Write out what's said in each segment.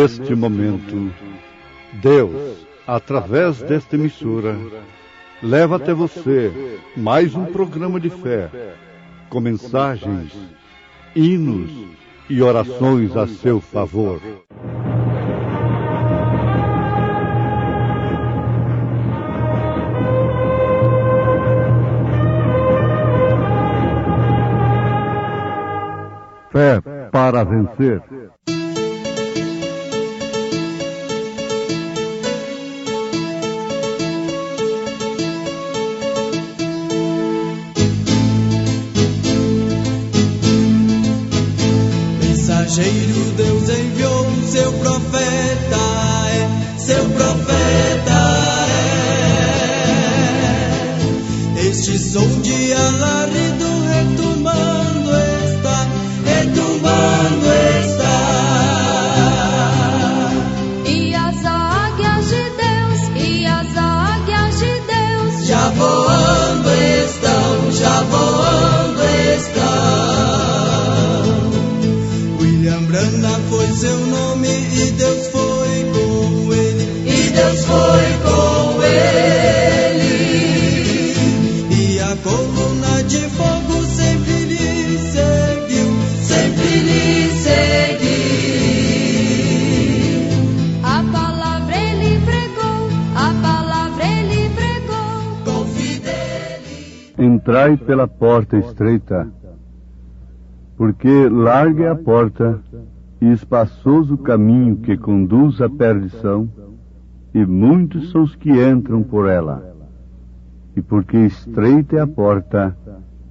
Neste momento, Deus, através desta emissora, leva até você mais um programa de fé, com mensagens, hinos e orações a seu favor. Fé para vencer. Mensageiro, Deus enviou seu profeta, seu profeta é. Este som de alarido retumbando está, retumbando está. E as águias de Deus, e as águias de Deus já voando estão, já voando estão. Brana foi seu nome e Deus foi com ele, e Deus foi com ele. E a coluna de fogo sempre lhe seguiu, sempre lhe seguiu. A palavra ele pregou, a palavra ele pregou com fidelidade. Entrai pela porta estreita, porque larga é a porta e espaçoso o caminho que conduz à perdição, e muitos são os que entram por ela. E porque estreita é a porta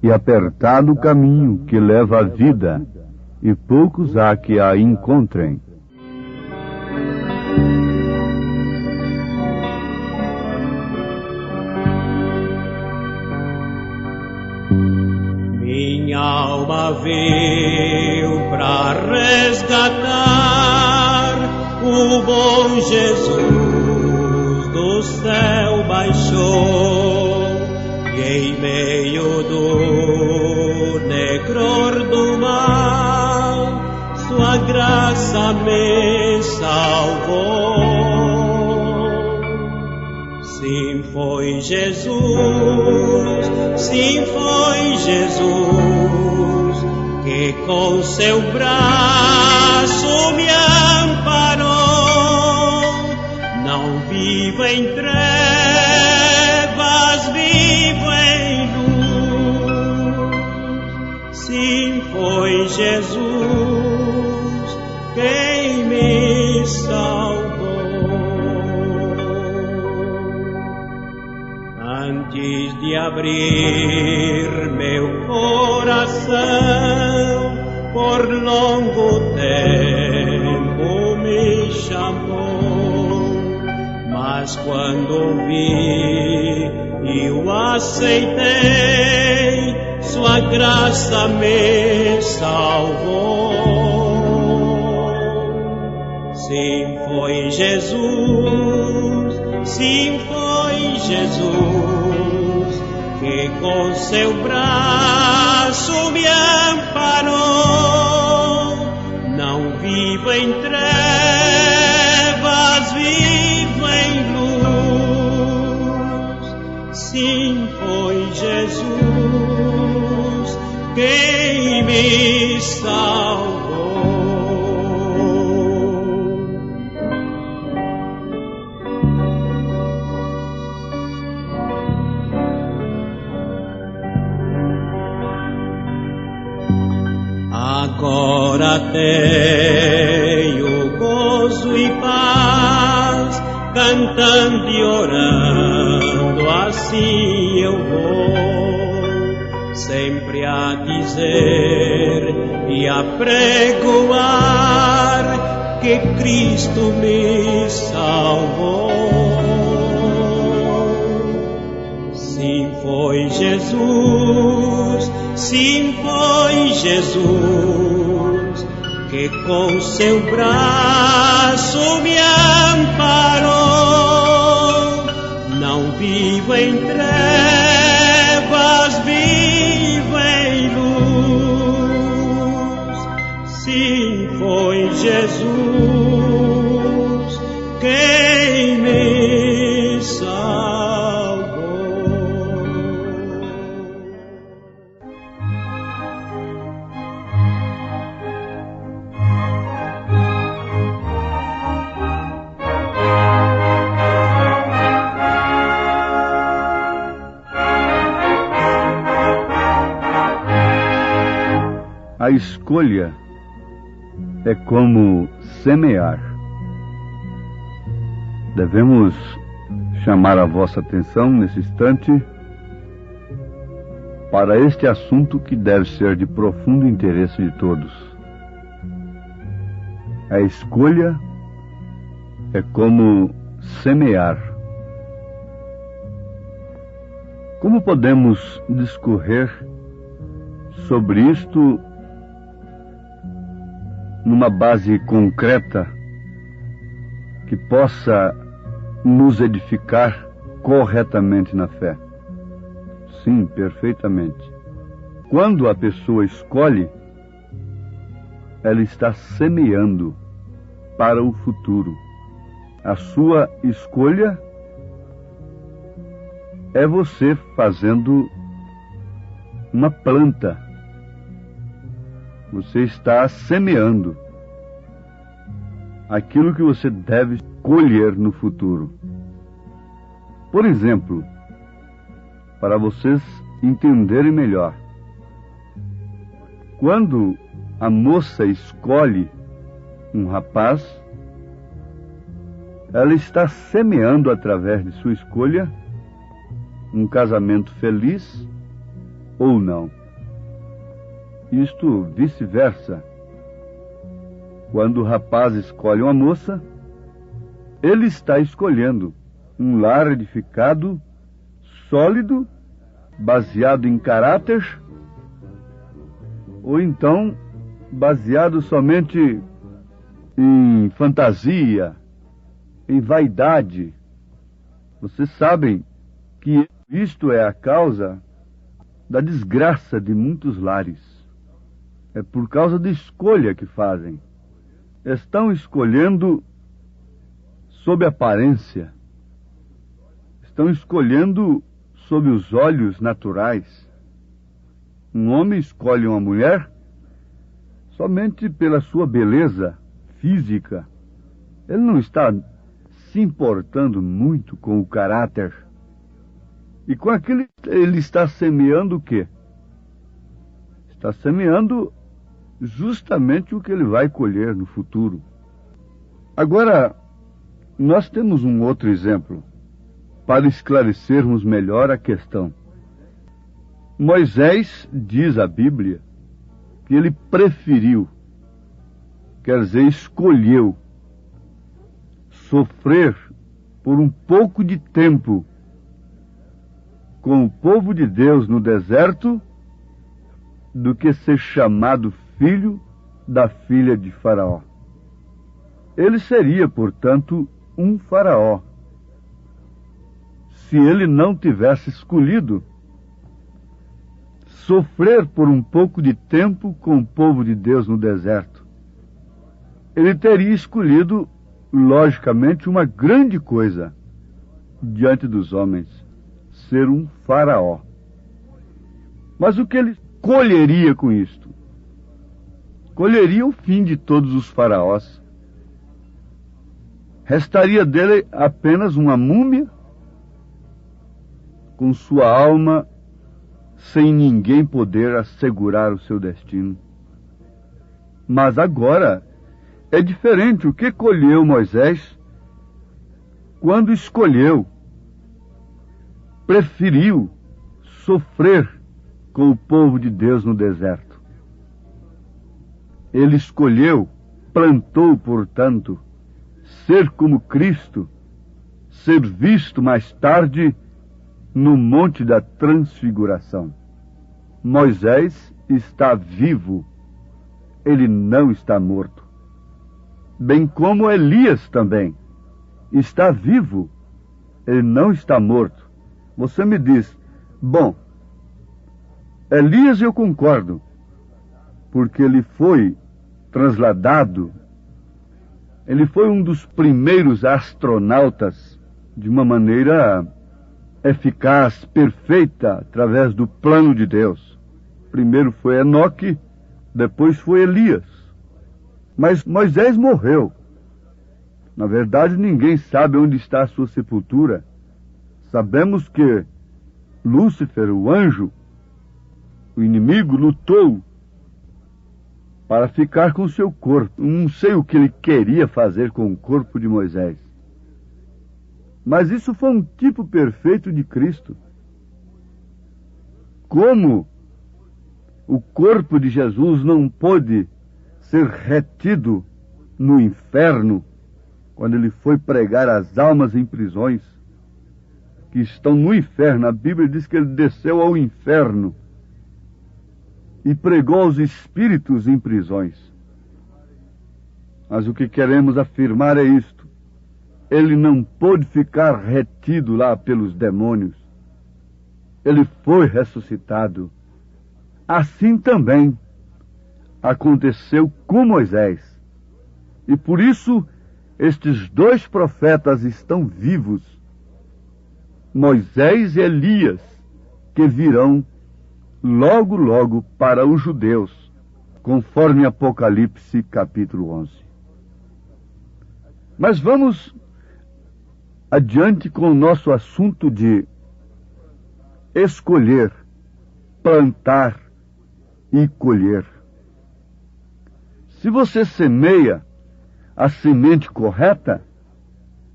e apertado o caminho que leva à vida, e poucos há que a encontrem. Minha alma veio pra resgatar, o bom Jesus do céu baixou, e em meio do negror do mar, sua graça me salvou. Sim, foi Jesus, sim, foi Jesus, que com seu braço me amparou. Não vivo em trevas, vivo em luz. Sim, foi Jesus quem me salvou. Antes de abrir meu coração, por longo tempo me chamou, mas quando vi e o aceitei, sua graça me salvou. Sim, foi Jesus, sim, foi Jesus, que com seu braço me amparou. Não vivo em trevas, vivo em luz. Sim, foi Jesus quem me salvou. Agora tenho gozo e paz, cantando e orando, assim eu vou, sempre a dizer e a pregoar que Cristo me salvou. Sim, foi Jesus, sim, foi Jesus, que com seu braço me amparou. Não vivo em trevas, vivo em luz. Sim, foi Jesus que me salvó. A escolha é como semear. Devemos chamar a vossa atenção nesse instante para este assunto que deve ser de profundo interesse de todos. A escolha é como semear. Como podemos discorrer sobre isto numa base concreta que possa nos edificar corretamente na fé? Sim, perfeitamente. Quando a pessoa escolhe, ela está semeando para o futuro. A sua escolha é você fazendo uma planta. Você está semeando aquilo que você deve colher no futuro. Por exemplo, para vocês entenderem melhor, quando a moça escolhe um rapaz, ela está semeando através de sua escolha um casamento feliz ou não. Isto vice-versa. Quando o rapaz escolhe uma moça, ele está escolhendo um lar edificado, sólido, baseado em caráter, ou então baseado somente em fantasia, em vaidade. Vocês sabem que isto é a causa da desgraça de muitos lares. É por causa da escolha que fazem. Estão escolhendo sob aparência. Estão escolhendo sob os olhos naturais. Um homem escolhe uma mulher somente pela sua beleza física. Ele não está se importando muito com o caráter. E com aquilo ele está semeando o quê? Está semeando justamente o que ele vai colher no futuro. Agora, nós temos um outro exemplo para esclarecermos melhor a questão. Moisés, diz a Bíblia, que ele preferiu, quer dizer, escolheu sofrer por um pouco de tempo com o povo de Deus no deserto do que ser chamado filho da filha de Faraó. Ele seria, portanto, um faraó, se ele não tivesse escolhido sofrer por um pouco de tempo com o povo de Deus no deserto. Ele teria escolhido, logicamente, uma grande coisa diante dos homens, ser um faraó. Mas o que ele colheria com isto? Colheria o fim de todos os faraós. Restaria dele apenas uma múmia, com sua alma sem ninguém poder assegurar o seu destino. Mas agora é diferente. O que colheu Moisés quando escolheu, preferiu sofrer com o povo de Deus no deserto? Ele escolheu, plantou, portanto, ser como Cristo, ser visto mais tarde no Monte da Transfiguração. Moisés está vivo, ele não está morto. Bem como Elias também está vivo, ele não está morto. Você me diz, bom, Elias eu concordo, porque ele foi trasladado Ele foi um dos primeiros astronautas de uma maneira eficaz, perfeita, através do plano de Deus. Primeiro foi Enoque, depois foi Elias. Mas Moisés morreu. Na verdade, ninguém sabe onde está a sua sepultura. Sabemos que Lúcifer, o anjo, o inimigo, lutou para ficar com seu corpo. Não sei o que ele queria fazer com o corpo de Moisés. Mas isso foi um tipo perfeito de Cristo. Como o corpo de Jesus não pôde ser retido no inferno, quando ele foi pregar às almas em prisões, que estão no inferno. A Bíblia diz que ele desceu ao inferno e pregou aos espíritos em prisões. Mas o que queremos afirmar é isto: ele não pôde ficar retido lá pelos demônios. Ele foi ressuscitado. Assim também aconteceu com Moisés. E por isso estes dois profetas estão vivos, Moisés e Elias, que virão logo, logo para os judeus, conforme Apocalipse capítulo 11. Mas vamos adiante com o nosso assunto de escolher, plantar e colher. Se você semeia a semente correta,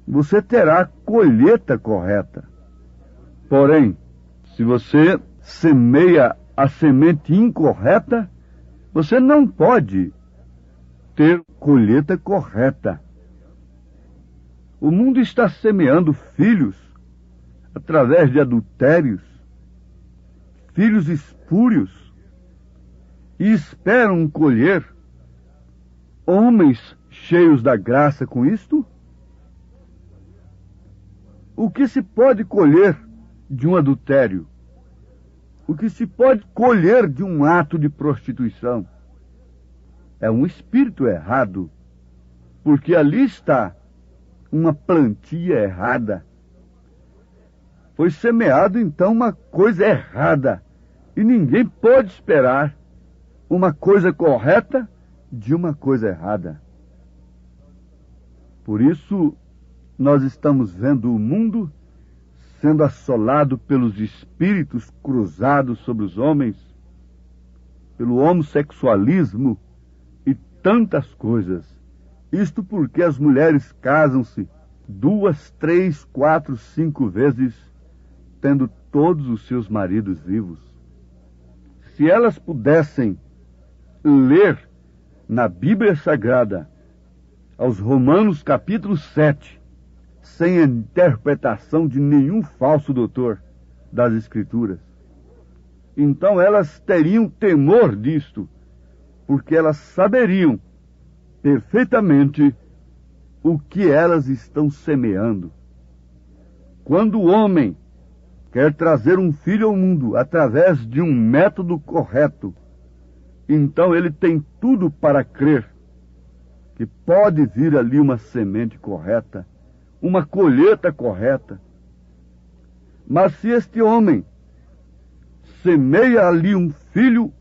você terá a colheita correta. Porém, se você semeia a semente incorreta, você não pode ter colheita correta. O mundo está semeando filhos através de adultérios, filhos espúrios, e esperam colher homens cheios da graça com isto? O que se pode colher de um adultério? O que se pode colher de um ato de prostituição? É um espírito errado, porque ali está uma plantia errada. Foi semeado então uma coisa errada, e ninguém pode esperar uma coisa correta de uma coisa errada. Por isso, nós estamos vendo o mundo sendo assolado pelos espíritos cruzados sobre os homens, pelo homossexualismo e tantas coisas. Isto porque as mulheres casam-se 2, 3, 4, 5 vezes, tendo todos os seus maridos vivos. Se elas pudessem ler na Bíblia Sagrada, aos Romanos capítulo 7, sem a interpretação de nenhum falso doutor das Escrituras, então elas teriam temor disto, porque elas saberiam perfeitamente o que elas estão semeando. Quando o homem quer trazer um filho ao mundo através de um método correto, então ele tem tudo para crer que pode vir ali uma semente correta, uma colheita correta. Mas se este homem semeia ali um filho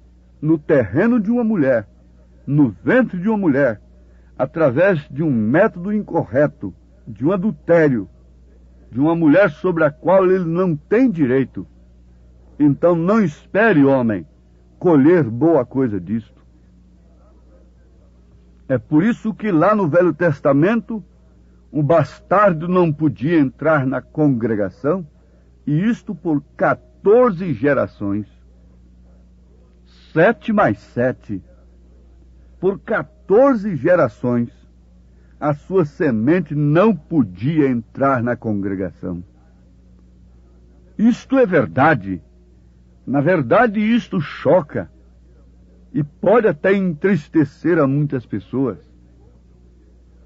no terreno de uma mulher, no ventre de uma mulher, através de um método incorreto, de um adultério, de uma mulher sobre a qual ele não tem direito, então não espere, homem, colher boa coisa disto. É por isso que lá no Velho Testamento, um bastardo não podia entrar na congregação, e isto por 14 gerações. 7 mais 7. Por 14 gerações, a sua semente não podia entrar na congregação. Isto é verdade. Na verdade, isto choca e pode até entristecer a muitas pessoas.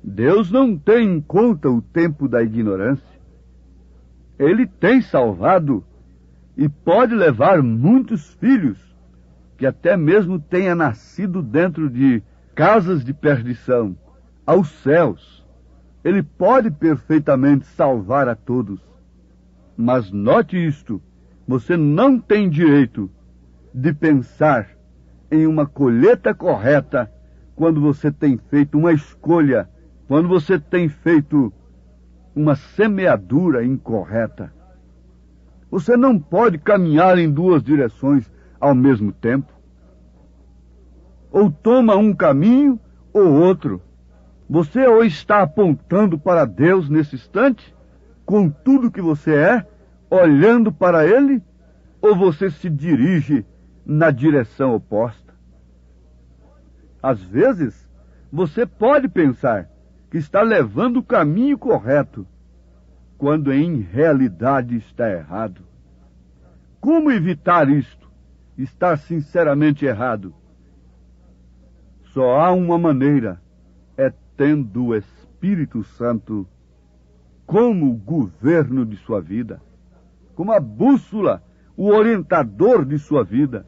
Deus não tem em conta o tempo da ignorância. Ele tem salvado e pode levar muitos filhos que até mesmo tenha nascido dentro de casas de perdição, aos céus. Ele pode perfeitamente salvar a todos. Mas note isto, você não tem direito de pensar em uma colheita correta quando você tem feito uma escolha, quando você tem feito uma semeadura incorreta. Você não pode caminhar em duas direções ao mesmo tempo. Ou toma um caminho ou outro. Você ou está apontando para Deus nesse instante, com tudo que você é, olhando para Ele, ou você se dirige na direção oposta. Às vezes, você pode pensar que está levando o caminho correto, quando em realidade está errado. Como evitar isto? Estar sinceramente errado? Só há uma maneira, é tendo o Espírito Santo como governo de sua vida, como a bússola, o orientador de sua vida.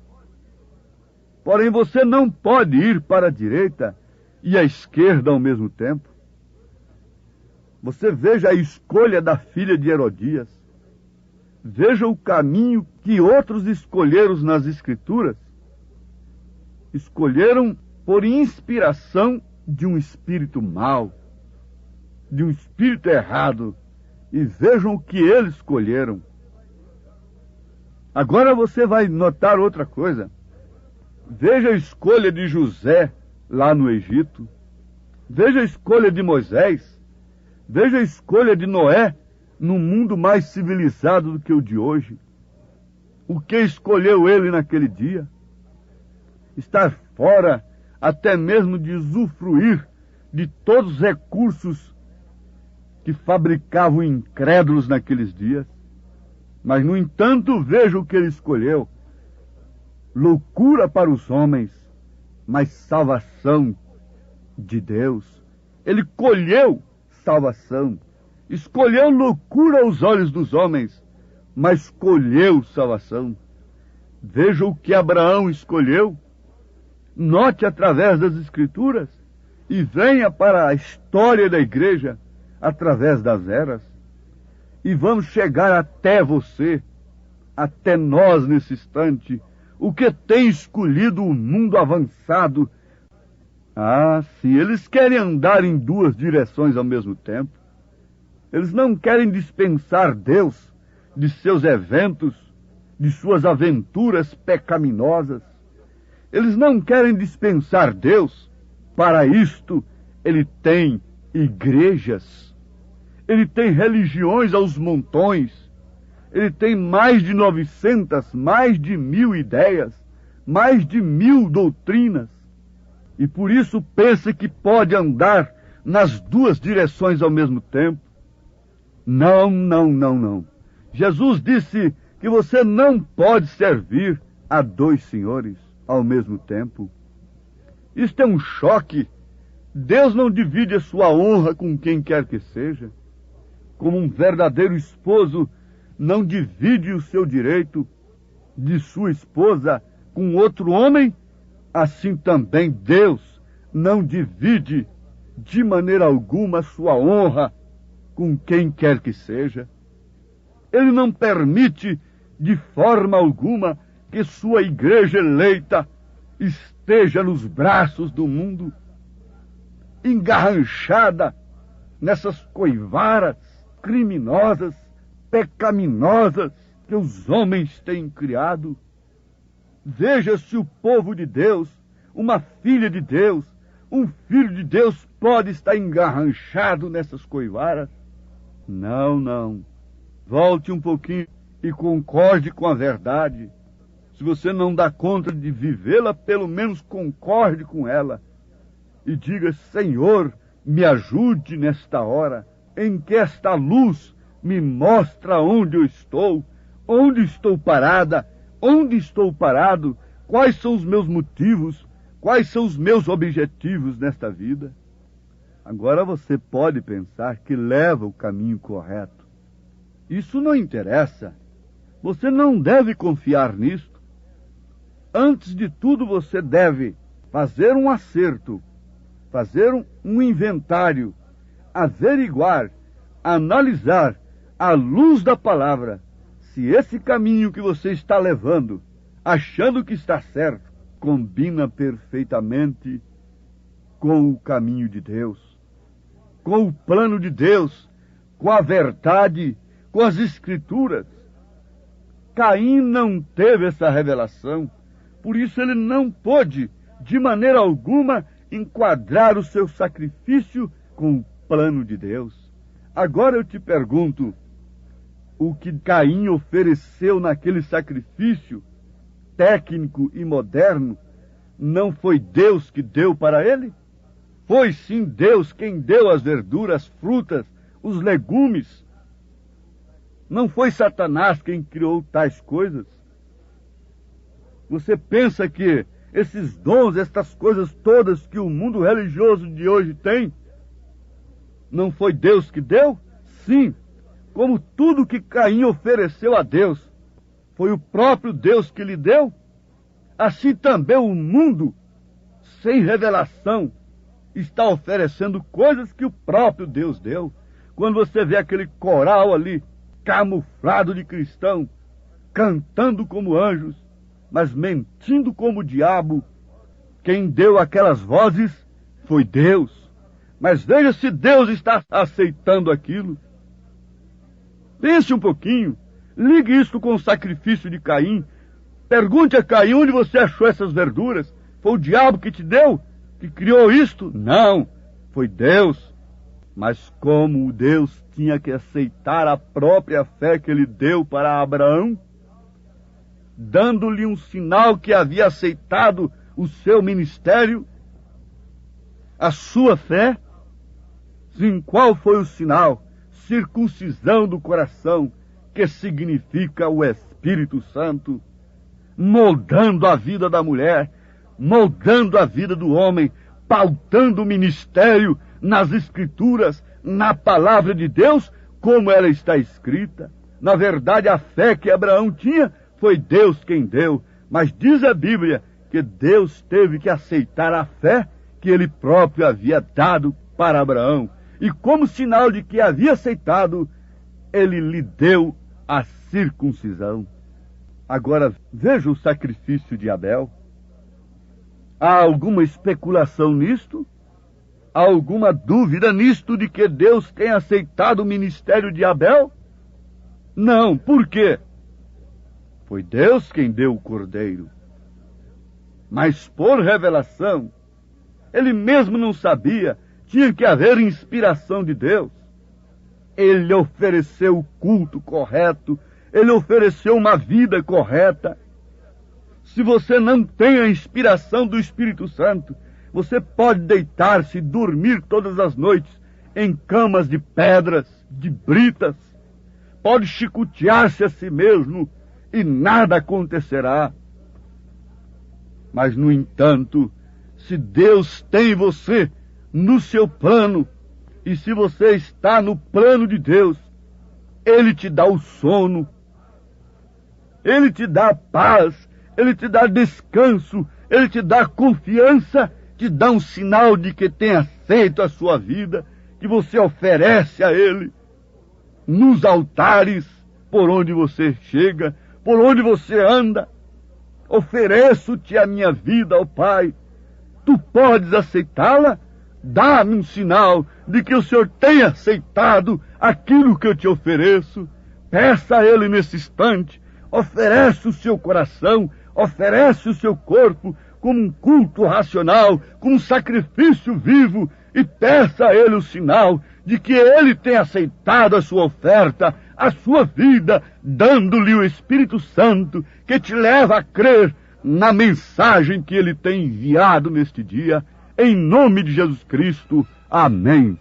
Porém, você não pode ir para a direita e a esquerda ao mesmo tempo. Você veja a escolha da filha de Herodias. Veja o caminho que outros escolheram nas Escrituras. Escolheram por inspiração de um espírito mau, de um espírito errado. E vejam o que eles escolheram. Agora você vai notar outra coisa. Veja a escolha de José lá no Egito. Veja a escolha de Moisés. Veja a escolha de Noé num mundo mais civilizado do que o de hoje. O que escolheu ele naquele dia? Estar fora até mesmo de usufruir de todos os recursos que fabricavam incrédulos naqueles dias. Mas, no entanto, veja o que ele escolheu. Loucura para os homens, mas salvação de Deus. Ele colheu salvação. Escolheu loucura aos olhos dos homens, mas colheu salvação. Veja o que Abraão escolheu. Note através das Escrituras e venha para a história da igreja através das eras. E vamos chegar até você, até nós nesse instante, o que tem escolhido o mundo avançado. Ah, sim, eles querem andar em duas direções ao mesmo tempo. Eles não querem dispensar Deus de seus eventos, de suas aventuras pecaminosas. Eles não querem dispensar Deus. Para isto, ele tem igrejas. Ele tem religiões aos montões. Ele tem mais de 900, mais de 1000 ideias, mais de 1000 doutrinas. E por isso pensa que pode andar nas duas direções ao mesmo tempo. Não, não, não, não. Jesus disse que você não pode servir a dois senhores ao mesmo tempo. Isto é um choque. Deus não divide a sua honra com quem quer que seja. Como um verdadeiro esposo não divide o seu direito de sua esposa com outro homem, assim também Deus não divide de maneira alguma a sua honra com quem quer que seja. Ele não permite de forma alguma que sua igreja eleita esteja nos braços do mundo, engarranchada nessas coivaras criminosas, pecaminosas que os homens têm criado. Veja se o povo de Deus, uma filha de Deus, um filho de Deus pode estar engarranchado nessas coivaras. Não, não. Volte um pouquinho e concorde com a verdade. Se você não dá conta de vivê-la, pelo menos concorde com ela. E diga: Senhor, me ajude nesta hora, em que esta luz me mostra onde eu estou, onde estou parada, onde estou parado, quais são os meus motivos, quais são os meus objetivos nesta vida. Agora você pode pensar que leva o caminho correto. Isso não interessa. Você não deve confiar nisto. Antes de tudo, você deve fazer um acerto fazer um inventário, averiguar, analisar, à luz da palavra, se esse caminho que você está levando, achando que está certo, combina perfeitamente com o caminho de Deus, com o plano de Deus, com a verdade, com as Escrituras. Caim não teve essa revelação, por isso ele não pôde, de maneira alguma, enquadrar o seu sacrifício com o plano de Deus. Agora eu te pergunto, o que Caim ofereceu naquele sacrifício técnico e moderno, não foi Deus que deu para ele? Foi sim Deus quem deu as verduras, as frutas, os legumes. Não foi Satanás quem criou tais coisas? Você pensa que esses dons, estas coisas todas que o mundo religioso de hoje tem, não foi Deus que deu? Sim, como tudo que Caim ofereceu a Deus, foi o próprio Deus que lhe deu, assim também o mundo, sem revelação, está oferecendo coisas que o próprio Deus deu. Quando você vê aquele coral ali, camuflado de cristão, cantando como anjos, mas mentindo como o diabo, quem deu aquelas vozes foi Deus. Mas veja se Deus está aceitando aquilo. Pense um pouquinho, ligue isso com o sacrifício de Caim. Pergunte a Caim onde você achou essas verduras. Foi o diabo que te deu? Que criou isto? Não, foi Deus. Mas como Deus tinha que aceitar a própria fé que ele deu para Abraão, dando-lhe um sinal que havia aceitado o seu ministério, a sua fé, sim, qual foi o sinal? Circuncisão do coração, que significa o Espírito Santo, moldando a vida da mulher, moldando a vida do homem, pautando o ministério nas Escrituras, na palavra de Deus, como ela está escrita. Na verdade, a fé que Abraão tinha, foi Deus quem deu. Mas diz a Bíblia que Deus teve que aceitar a fé que ele próprio havia dado para Abraão. E como sinal de que havia aceitado, ele lhe deu a circuncisão. Agora, veja o sacrifício de Abel. Há alguma especulação nisto? Há alguma dúvida nisto de que Deus tem aceitado o ministério de Abel? Não, por quê? Foi Deus quem deu o cordeiro. Mas por revelação, ele mesmo não sabia, tinha que haver inspiração de Deus. Ele ofereceu o culto correto, ele ofereceu uma vida correta. Se você não tem a inspiração do Espírito Santo, você pode deitar-se e dormir todas as noites em camas de pedras, de britas. Pode chicotear-se a si mesmo e nada acontecerá. Mas, no entanto, se Deus tem você no seu plano, e se você está no plano de Deus, Ele te dá o sono, Ele te dá a paz, Ele te dá descanso, Ele te dá confiança, te dá um sinal de que tem aceito a sua vida, que você oferece a Ele nos altares por onde você chega, por onde você anda. Ofereço-te a minha vida, ó Pai. Tu podes aceitá-la? Dá-me um sinal de que o Senhor tem aceitado aquilo que eu te ofereço. Peça a Ele nesse instante. Oferece o seu coração, oferece o seu corpo como um culto racional, como um sacrifício vivo, e peça a Ele o sinal de que Ele tem aceitado a sua oferta, a sua vida, dando-lhe o Espírito Santo, que te leva a crer na mensagem que Ele tem enviado neste dia. Em nome de Jesus Cristo. Amém.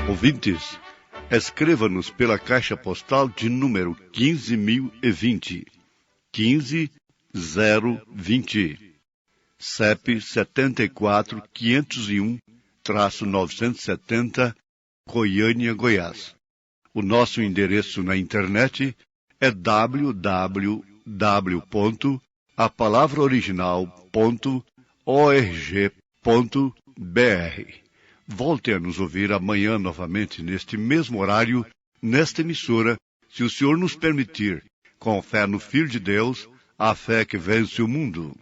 Ouvintes, escreva-nos pela caixa postal de número 15.020, 15020, CEP 74.501-970, Goiânia, Goiás. O nosso endereço na internet é www.apalavraoriginal.org.br. Volte a nos ouvir amanhã novamente neste mesmo horário, nesta emissora, se o Senhor nos permitir, com fé no Filho de Deus, a fé que vence o mundo.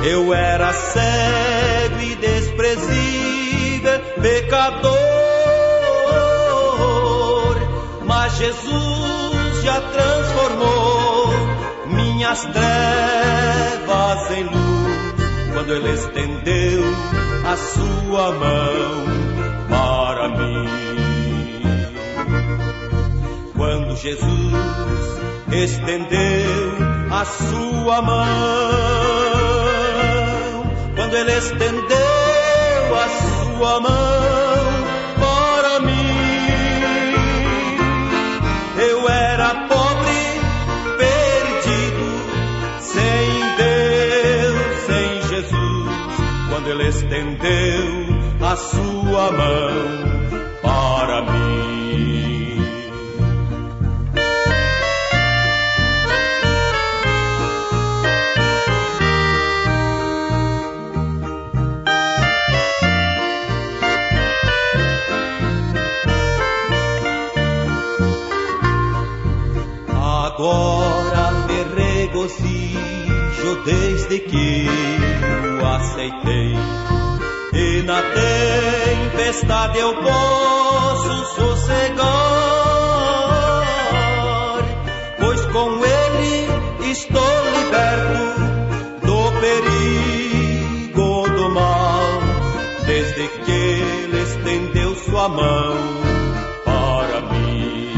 Eu era cego e desprezível, pecador, mas Jesus já transformou minhas trevas em luz, quando Ele estendeu a sua mão para mim. Quando Jesus estendeu a sua mão, quando Ele estendeu a sua mão para mim, eu era pobre, perdido, sem Deus, sem Jesus, quando Ele estendeu a sua mão para mim. Agora me regozijo desde que o aceitei, e na tempestade eu posso sossegar, pois com Ele estou liberto do perigo do mal, desde que Ele estendeu sua mão para mim.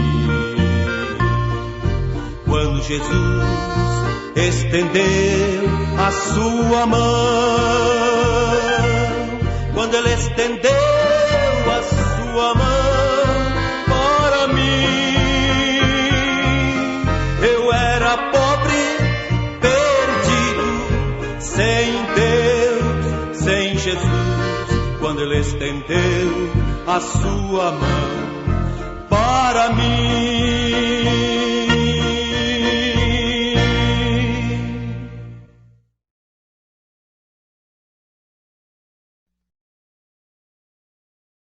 Quando Jesus estendeu a sua mão, quando Ele estendeu a sua sua mão para mim. Eu era pobre, perdido, sem Deus, sem Jesus, quando Ele estendeu a sua mão para mim.